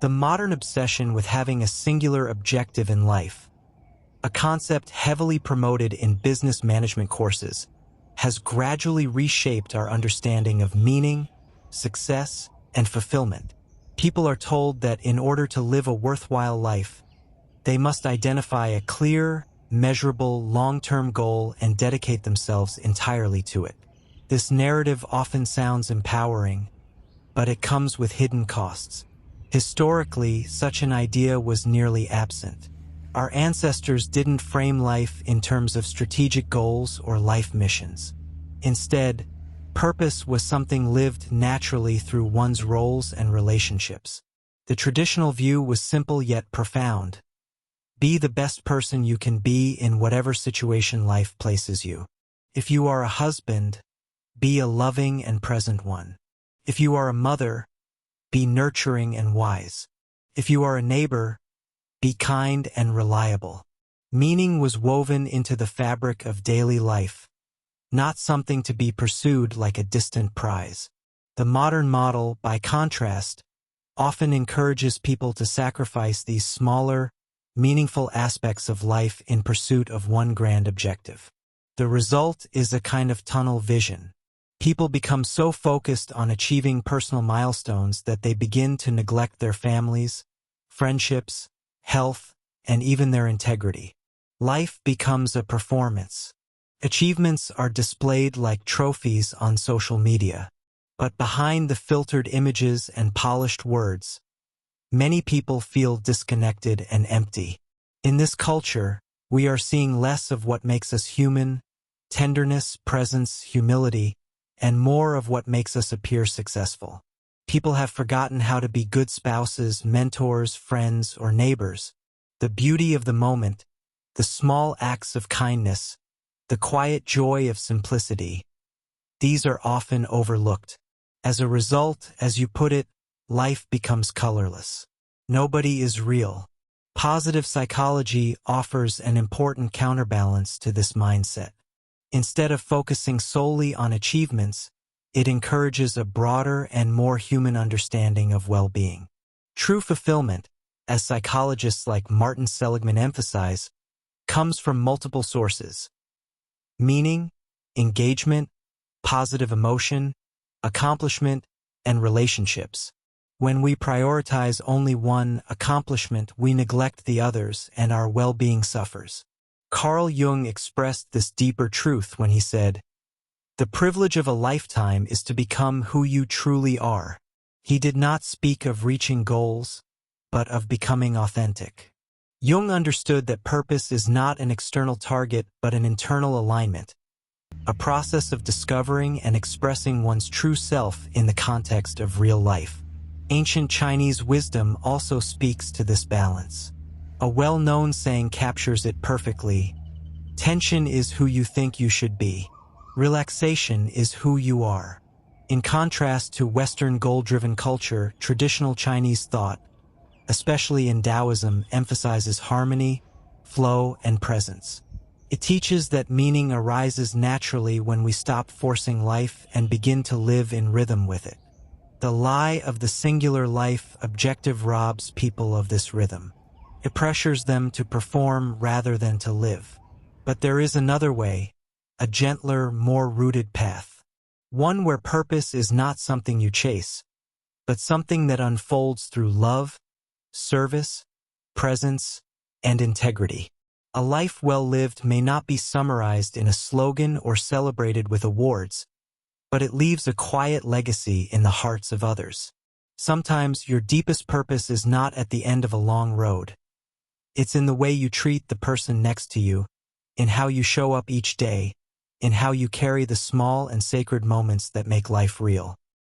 The modern obsession with having a singular objective in life, a concept heavily promoted in business management courses, has gradually reshaped our understanding of meaning, success, and fulfillment. People are told that in order to live a worthwhile life, they must identify a clear, measurable, long-term goal and dedicate themselves entirely to it. This narrative often sounds empowering, but it comes with hidden costs. Historically, such an idea was nearly absent. Our ancestors didn't frame life in terms of strategic goals or life missions. Instead, purpose was something lived naturally through one's roles and relationships. The traditional view was simple yet profound. Be the best person you can be in whatever situation life places you. If you are a husband, be a loving and present one. If you are a mother, be nurturing and wise. If you are a neighbor, be kind and reliable. Meaning was woven into the fabric of daily life, not something to be pursued like a distant prize. The modern model, by contrast, often encourages people to sacrifice these smaller, meaningful aspects of life in pursuit of one grand objective. The result is a kind of tunnel vision. People become so focused on achieving personal milestones that they begin to neglect their families, friendships, health, and even their integrity. Life becomes a performance. Achievements are displayed like trophies on social media. But behind the filtered images and polished words, many people feel disconnected and empty. In this culture, we are seeing less of what makes us human, tenderness, presence, humility, and more of what makes us appear successful. People have forgotten how to be good spouses, mentors, friends, or neighbors. The beauty of the moment, the small acts of kindness, the quiet joy of simplicity, these are often overlooked. As a result, as you put it, life becomes colorless. Nobody is real. Positive psychology offers an important counterbalance to this mindset. Instead of focusing solely on achievements, it encourages a broader and more human understanding of well-being. True fulfillment, as psychologists like Martin Seligman emphasize, comes from multiple sources: meaning, engagement, positive emotion, accomplishment, and relationships. When we prioritize only one accomplishment, we neglect the others and our well-being suffers. Carl Jung expressed this deeper truth when he said, "The privilege of a lifetime is to become who you truly are." He did not speak of reaching goals, but of becoming authentic. Jung understood that purpose is not an external target but an internal alignment, a process of discovering and expressing one's true self in the context of real life. Ancient Chinese wisdom also speaks to this balance. A well-known saying captures it perfectly: tension is who you think you should be. Relaxation is who you are. In contrast to Western goal-driven culture, traditional Chinese thought, especially in Taoism, emphasizes harmony, flow, and presence. It teaches that meaning arises naturally when we stop forcing life and begin to live in rhythm with it. The lie of the singular life objective robs people of this rhythm. It pressures them to perform rather than to live. But there is another way, a gentler, more rooted path. One where purpose is not something you chase, but something that unfolds through love, service, presence, and integrity. A life well lived may not be summarized in a slogan or celebrated with awards, but it leaves a quiet legacy in the hearts of others. Sometimes your deepest purpose is not at the end of a long road. It's in the way you treat the person next to you, in how you show up each day, in how you carry the small and sacred moments that make life real.